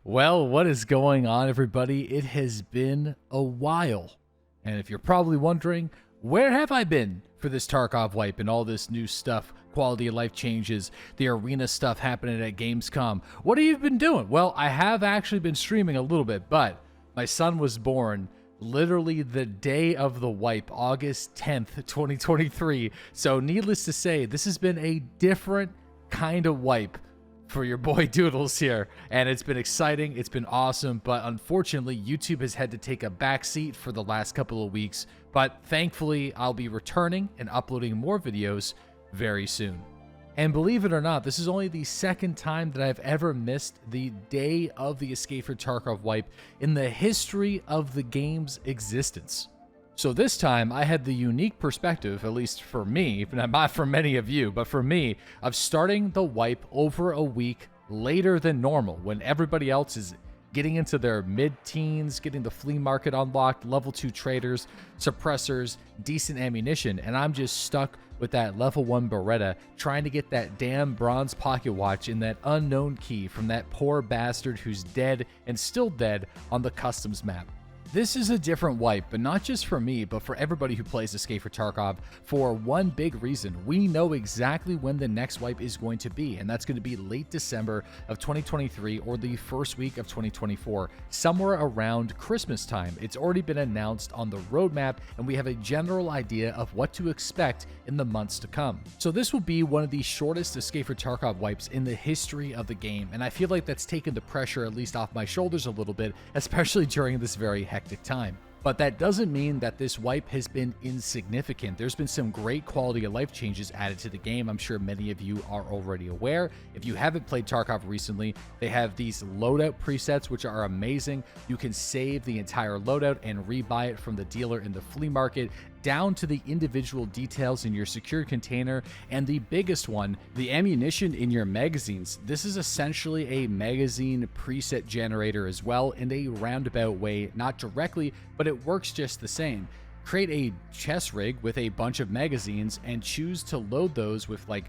Well, what is going on, everybody? It has been a while. And if you're probably wondering, where have I been for this Tarkov wipe and all this new stuff, quality of life changes, the arena stuff happening at Gamescom? What have you been doing? Well, I have actually been streaming a little bit, but my son was born literally the day of the wipe, August 10th, 2023. So needless to say, this has been a different kind of wipe for your boy Doodles here, and it's been exciting, it's been awesome, but unfortunately YouTube has had to take a back seat for the last couple of weeks, but thankfully I'll be returning and uploading more videos very soon. And believe it or not, this is only the second time that I've ever missed the day of the Escape for Tarkov wipe in the history of the game's existence. So this time, I had the unique perspective, at least for me, not for many of you, but for me, of starting the wipe over a week later than normal, when everybody else is getting into their mid-teens, getting the flea market unlocked, level 2 traders, suppressors, decent ammunition, and I'm just stuck with that level 1 Beretta, trying to get that damn bronze pocket watch in that unknown key from that poor bastard who's dead and still dead on the customs map. This is a different wipe, but not just for me, but for everybody who plays Escape for Tarkov, for one big reason. We know exactly when the next wipe is going to be, and that's going to be late December of 2023 or the first week of 2024, somewhere around Christmas time. It's already been announced on the roadmap, and we have a general idea of what to expect in the months to come. So this will be one of the shortest Escape for Tarkov wipes in the history of the game, and I feel like that's taken the pressure at least off my shoulders a little bit, especially during this very hectic time. But that doesn't mean that this wipe has been insignificant. There's been some great quality of life changes added to the game. I'm sure many of you are already aware. If you haven't played Tarkov recently, they have these loadout presets, which are amazing. You can save the entire loadout and rebuy it from the dealer in the flea market, down to the individual details in your secured container, and the biggest one, the ammunition in your magazines. This is essentially a magazine preset generator as well, in a roundabout way, not directly, but it works just the same. Create a chest rig with a bunch of magazines and choose to load those with like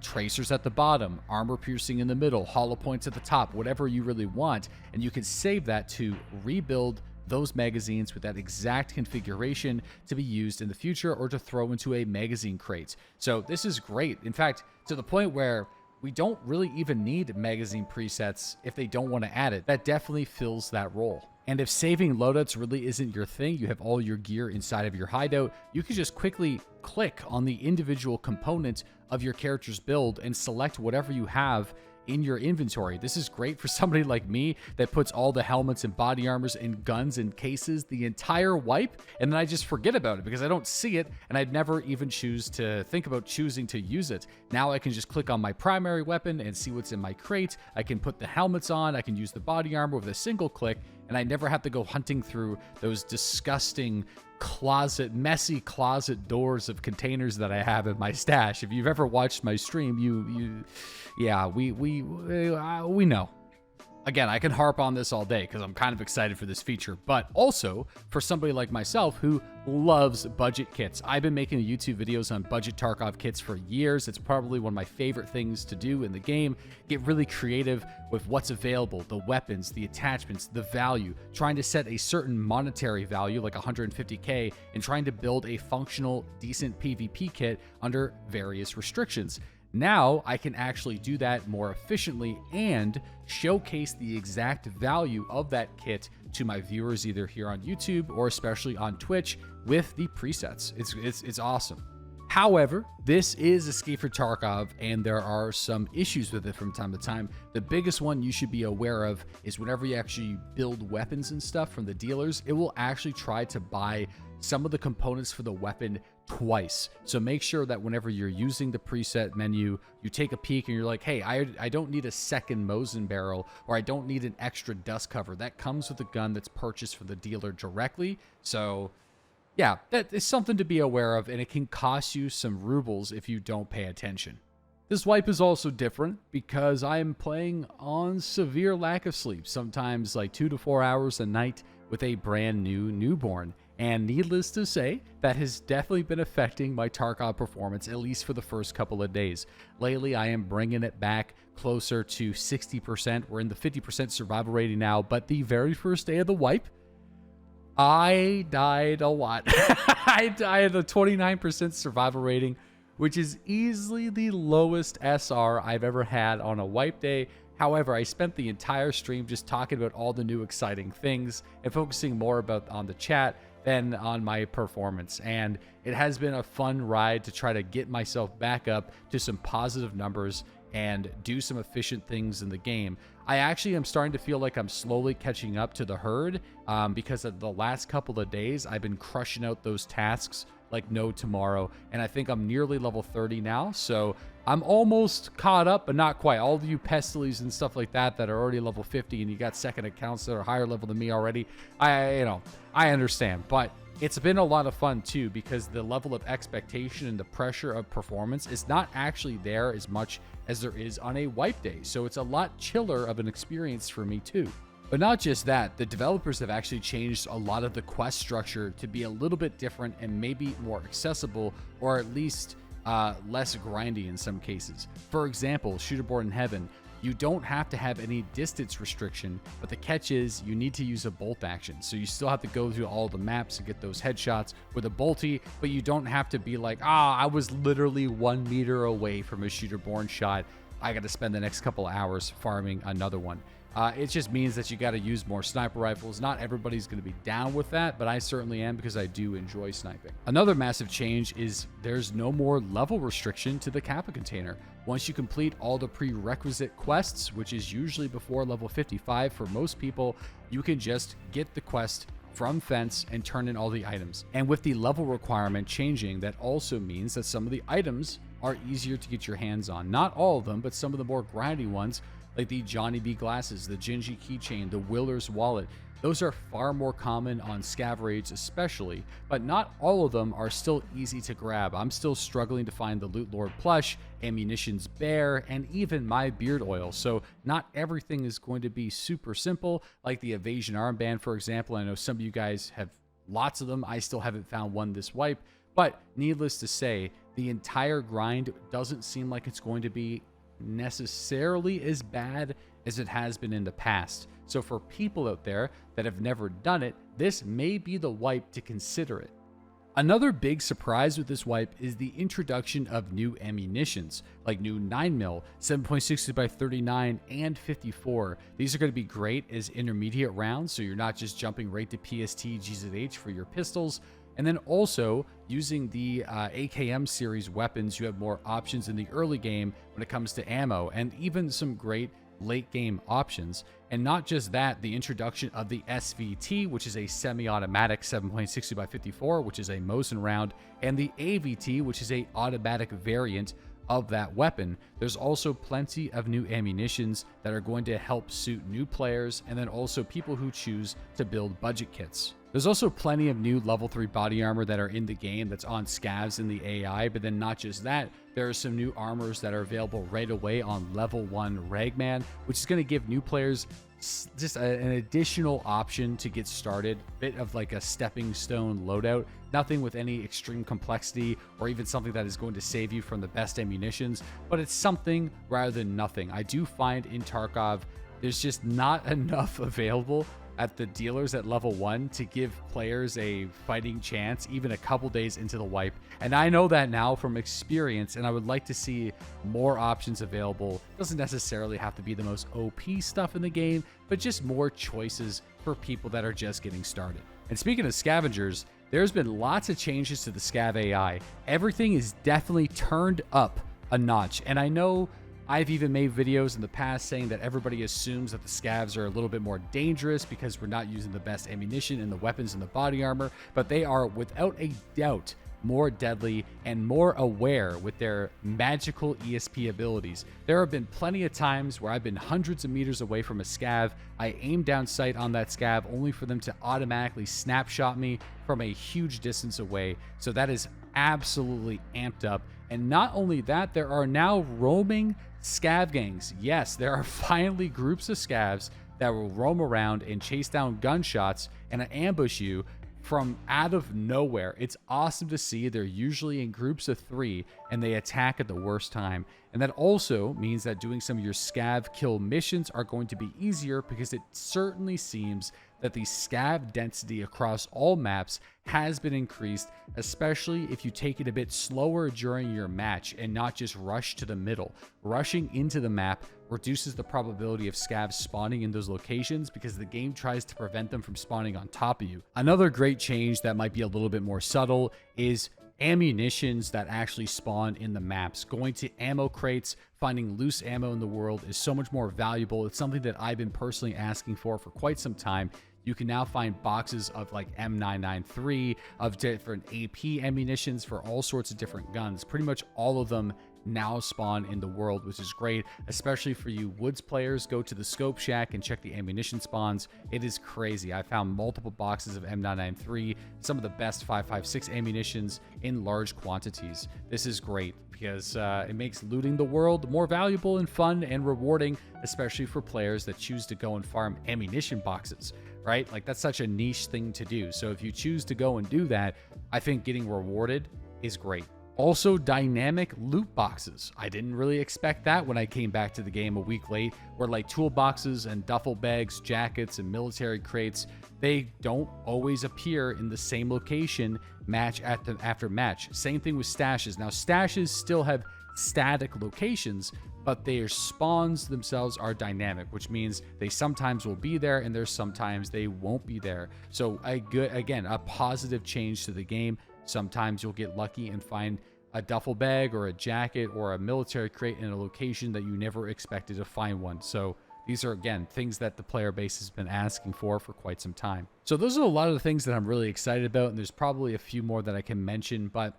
tracers at the bottom, armor piercing in the middle, hollow points at the top, whatever you really want, and you can save that to rebuild those magazines with that exact configuration to be used in the future or to throw into a magazine crate. So this is great. In fact, to the point where we don't really even need magazine presets if they don't want to add it. That definitely fills that role. And if saving loadouts really isn't your thing, you have all your gear inside of your hideout, you can just quickly click on the individual component of your character's build and select whatever you have in your inventory. This is great for somebody like me that puts all the helmets and body armors and guns and cases the entire wipe, and then I just forget about it because I don't see it and I'd never even choose to think about choosing to use it. Now I can just click on my primary weapon and see what's in my crate. I can put the helmets on, I can use the body armor with a single click, and I never have to go hunting through those disgusting messy closet doors of containers that I have in my stash. If you've ever watched my stream, yeah, we know. Again, I can harp on this all day because I'm kind of excited for this feature, but also for somebody like myself who loves budget kits. I've been making YouTube videos on budget Tarkov kits for years. It's probably one of my favorite things to do in the game. Get really creative with what's available, the weapons, the attachments, the value, trying to set a certain monetary value like 150K and trying to build a functional, decent PvP kit under various restrictions. Now I can actually do that more efficiently and showcase the exact value of that kit to my viewers, either here on YouTube or especially on Twitch with the presets. It's awesome. However, this is Escape for Tarkov, and there are some issues with it from time to time. The biggest one you should be aware of is whenever you actually build weapons and stuff from the dealers, it will actually try to buy some of the components for the weapon twice. So make sure that whenever you're using the preset menu, you take a peek and you're like, hey, I don't need a second Mosin barrel, or I don't need an extra dust cover. That comes with a gun that's purchased from the dealer directly. So yeah, that is something to be aware of, and it can cost you some rubles if you don't pay attention. This wipe is also different because I am playing on severe lack of sleep, sometimes like 2 to 4 hours a night with a brand new newborn. And needless to say, that has definitely been affecting my Tarkov performance, at least for the first couple of days. Lately, I am bringing it back closer to 60%. We're in the 50% survival rating now, but the very first day of the wipe, I died a lot. I died a 29% survival rating, which is easily the lowest SR I've ever had on a wipe day. However, I spent the entire stream just talking about all the new exciting things and focusing more on the chat than on my performance. And it has been a fun ride to try to get myself back up to some positive numbers and do some efficient things in the game. I actually am starting to feel like I'm slowly catching up to the herd because of the last couple of days, I've been crushing out those tasks like no tomorrow. And I think I'm nearly level 30 now. So I'm almost caught up, but not quite. All of you Pestiles and stuff like that are already level 50 and you got second accounts that are higher level than me already. I understand, but it's been a lot of fun too, because the level of expectation and the pressure of performance is not actually there as much as there is on a wipe day. So it's a lot chiller of an experience for me too. But not just that, the developers have actually changed a lot of the quest structure to be a little bit different and maybe more accessible, or at least less grindy in some cases. For example, Shooterborn in Heaven, you don't have to have any distance restriction, but the catch is you need to use a bolt action. So you still have to go through all the maps and get those headshots with a bolty, but you don't have to be like, I was literally 1 meter away from a Shooterborn shot. I got to spend the next couple hours farming another one. It just means that you got to use more sniper rifles. Not everybody's going to be down with that, but I certainly am, because I do enjoy sniping. Another massive change is there's no more level restriction to the Kappa container. Once you complete all the prerequisite quests, which is usually before level 55 for most people, you can just get the quest from Fence and turn in all the items. And with the level requirement changing, that also means that some of the items are easier to get your hands on. Not all of them, but some of the more grindy ones, like the Johnny B glasses, the Gingy keychain, the Willer's wallet. Those are far more common on scav raids especially, but not all of them are still easy to grab. I'm still struggling to find the Loot Lord plush, Ammunitions Bear, and even my beard oil. So not everything is going to be super simple, like the Evasion armband, for example. I know some of you guys have lots of them. I still haven't found one this wipe, but needless to say, the entire grind doesn't seem like it's going to be necessarily as bad as it has been in the past. So for people out there that have never done it, this may be the wipe to consider it. Another big surprise with this wipe is the introduction of new ammunitions, like new 9mm, 7.62x39, and 54. These are going to be great as intermediate rounds, so you're not just jumping right to PST, GZH for your pistols. And then also using the AKM series weapons, you have more options in the early game when it comes to ammo, and even some great late game options. And not just that, the introduction of the SVT, which is a semi-automatic 7.60x54, which is a Mosin round, and the AVT, which is a automatic variant of that weapon. There's also plenty of new ammunitions that are going to help suit new players, and then also people who choose to build budget kits. There's also plenty of new level 3 body armor that are in the game that's on scavs in the AI, but then not just that, there are some new armors that are available right away on level 1 Ragman, which is going to give new players just an additional option to get started, bit of like a stepping stone loadout, nothing with any extreme complexity or even something that is going to save you from the best ammunitions, but it's something rather than nothing. I do find in Tarkov, there's just not enough available at the dealers at level 1 to give players a fighting chance even a couple days into the wipe. And I know that now from experience, and I would like to see more options available. It doesn't necessarily have to be the most OP stuff in the game, but just more choices for people that are just getting started. And speaking of scavengers, there's been lots of changes to the scav AI. Everything is definitely turned up a notch, and I know I've even made videos in the past saying that everybody assumes that the scavs are a little bit more dangerous because we're not using the best ammunition and the weapons and the body armor, but they are without a doubt more deadly and more aware with their magical ESP abilities. There have been plenty of times where I've been hundreds of meters away from a scav. I aim down sight on that scav only for them to automatically snapshot me from a huge distance away. So that is absolutely amped up. And not only that, there are now roaming scav gangs. Yes, there are finally groups of scavs that will roam around and chase down gunshots and ambush you from out of nowhere. It's awesome to see. They're usually in groups of 3 and they attack at the worst time. And that also means that doing some of your scav kill missions are going to be easier, because it certainly seems that the scav density across all maps has been increased, especially if you take it a bit slower during your match and not just rush to the middle. Rushing into the map reduces the probability of scavs spawning in those locations, because the game tries to prevent them from spawning on top of you. Another great change that might be a little bit more subtle is ammunitions that actually spawn in the maps. Going to ammo crates, finding loose ammo in the world is so much more valuable. It's something that I've been personally asking for quite some time. You can now find boxes of like M993, of different AP ammunitions for all sorts of different guns. Pretty much all of them now spawn in the world, which is great, especially for you woods players. Go to the scope shack and check the ammunition spawns. It is crazy. I found multiple boxes of M993, some of the best 5.56 ammunitions in large quantities. This is great because it makes looting the world more valuable and fun and rewarding, especially for players that choose to go and farm ammunition boxes, right? Like, that's such a niche thing to do. So if you choose to go and do that, I think getting rewarded is great. Also, dynamic loot boxes. I didn't really expect that when I came back to the game a week late, where like toolboxes and duffel bags, jackets, and military crates, they don't always appear in the same location match after match. Same thing with stashes. Now, stashes still have static locations, but their spawns themselves are dynamic, which means they sometimes will be there and there's sometimes they won't be there. So a positive change to the game. Sometimes you'll get lucky and find a duffel bag or a jacket or a military crate in a location that you never expected to find one. So these are, again, things that the player base has been asking for quite some time. So those are a lot of the things that I'm really excited about, and there's probably a few more that I can mention, but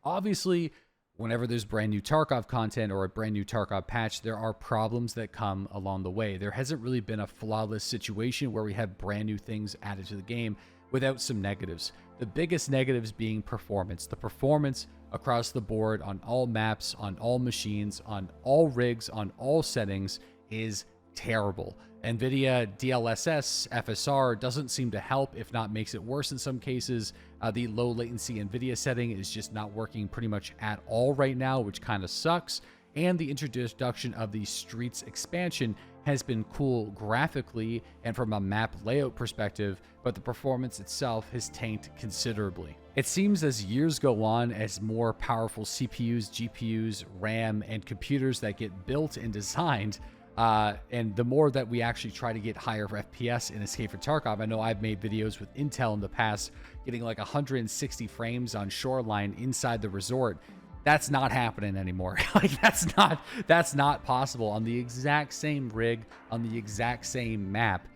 obviously whenever there's brand new Tarkov content or a brand new Tarkov patch, there are problems that come along the way. There hasn't really been a flawless situation where we have brand new things added to the game without some negatives. The biggest negatives being performance. The performance across the board on all maps, on all machines, on all rigs, on all settings is terrible. NVIDIA DLSS FSR doesn't seem to help, if not makes it worse in some cases. The low latency NVIDIA setting is just not working pretty much at all right now, which kind of sucks. And the introduction of the Streets expansion has been cool graphically and from a map layout perspective, but the performance itself has tanked considerably. It seems as years go on, as more powerful CPUs, GPUs, RAM, and computers that get built and designed, and the more that we actually try to get higher FPS in Escape from Tarkov. I know I've made videos with Intel in the past, getting like 160 frames on Shoreline inside the resort. That's not happening anymore. Like, that's not possible on the exact same rig, on the exact same map.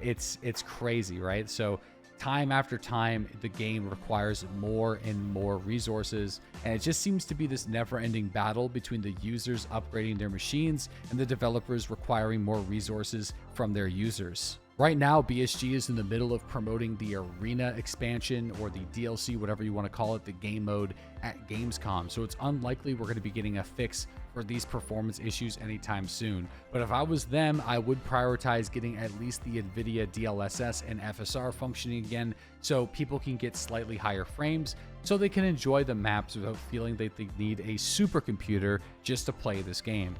It's crazy, right? So time after time, the game requires more and more resources, and it just seems to be this never-ending battle between the users upgrading their machines and the developers requiring more resources from their users. Right now, BSG is in the middle of promoting the Arena expansion, or the DLC, whatever you want to call it, the game mode, at Gamescom. So it's unlikely we're going to be getting a fix for these performance issues anytime soon. But if I was them, I would prioritize getting at least the NVIDIA DLSS and FSR functioning again, so people can get slightly higher frames, so they can enjoy the maps without feeling that they need a supercomputer just to play this game.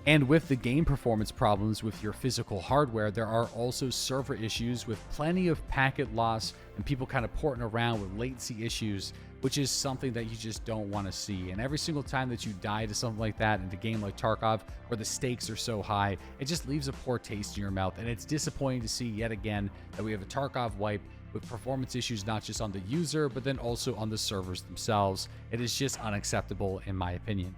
And with the game performance problems with your physical hardware, there are also server issues with plenty of packet loss and people kind of porting around with latency issues, which is something that you just don't want to see. And every single time that you die to something like that in a game like Tarkov, where the stakes are so high, it just leaves a poor taste in your mouth. And it's disappointing to see yet again that we have a Tarkov wipe with performance issues not just on the user, but then also on the servers themselves. It is just unacceptable in my opinion.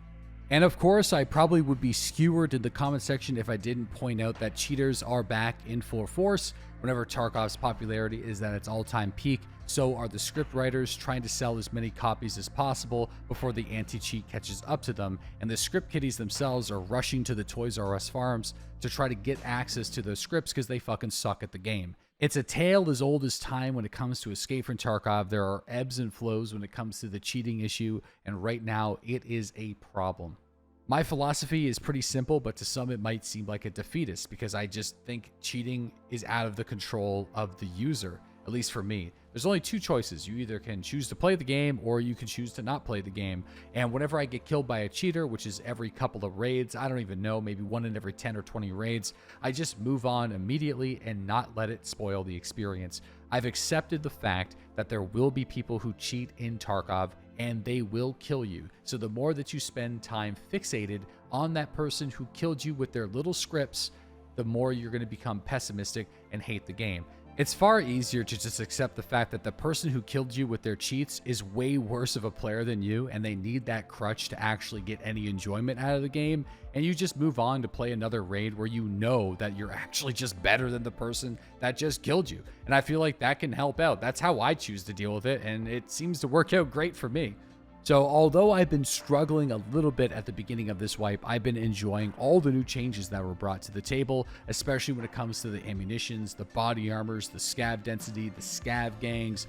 And of course, I probably would be skewered in the comment section if I didn't point out that cheaters are back in full force. Whenever Tarkov's popularity is at its all-time peak, so are the script writers trying to sell as many copies as possible before the anti-cheat catches up to them, and the script kiddies themselves are rushing to the Toys R Us farms to try to get access to those scripts because they fucking suck at the game. It's a tale as old as time when it comes to Escape from Tarkov. There are ebbs and flows when it comes to the cheating issue, and right now it is a problem. My philosophy is pretty simple, but to some it might seem like a defeatist, because I just think cheating is out of the control of the user. at least for me. There's only two choices. You either can choose to play the game or you can choose to not play the game. And whenever I get killed by a cheater, which is every couple of raids, I don't even know, maybe 1 in every 10 or 20 raids, I just move on immediately and not let it spoil the experience. I've accepted the fact that there will be people who cheat in Tarkov and they will kill you. So the more that you spend time fixated on that person who killed you with their little scripts, the more you're going to become pessimistic and hate the game. It's far easier to just accept the fact that the person who killed you with their cheats is way worse of a player than you, and they need that crutch to actually get any enjoyment out of the game, and you just move on to play another raid where you know that you're actually just better than the person that just killed you. And I feel like that can help out. That's how I choose to deal with it, and it seems to work out great for me. So although I've been struggling a little bit at the beginning of this wipe, I've been enjoying all the new changes that were brought to the table, especially when it comes to the ammunitions, the body armors, the scav density, the scav gangs,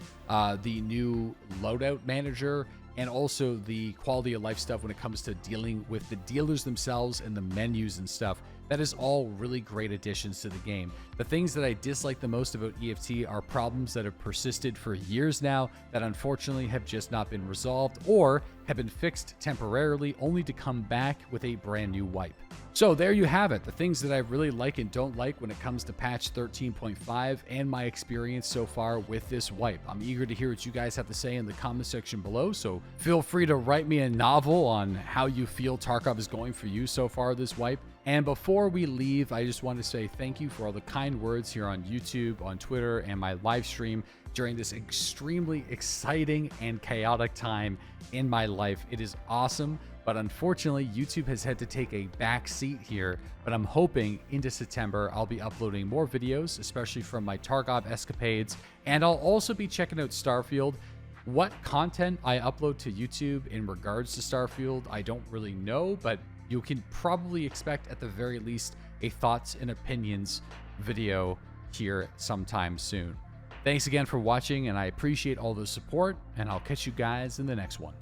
the new loadout manager, and also the quality of life stuff when it comes to dealing with the dealers themselves and the menus and stuff. That is all really great additions to the game. The things that I dislike the most about EFT are problems that have persisted for years now that unfortunately have just not been resolved or have been fixed temporarily only to come back with a brand new wipe. So there you have it, the things that I really like and don't like when it comes to patch 13.5 and my experience so far with this wipe. I'm eager to hear what you guys have to say in the comment section below, so feel free to write me a novel on how you feel Tarkov is going for you so far this wipe. And before we leave, I just want to say thank you for all the kind words here on YouTube, on Twitter, and my live stream during this extremely exciting and chaotic time in my life. It is awesome, but unfortunately, YouTube has had to take a back seat here. But I'm hoping into September, I'll be uploading more videos, especially from my Tarkov escapades, and I'll also be checking out Starfield. What content I upload to YouTube in regards to Starfield, I don't really know, but you can probably expect at the very least a thoughts and opinions video here sometime soon. Thanks again for watching, and I appreciate all the support, and I'll catch you guys in the next one.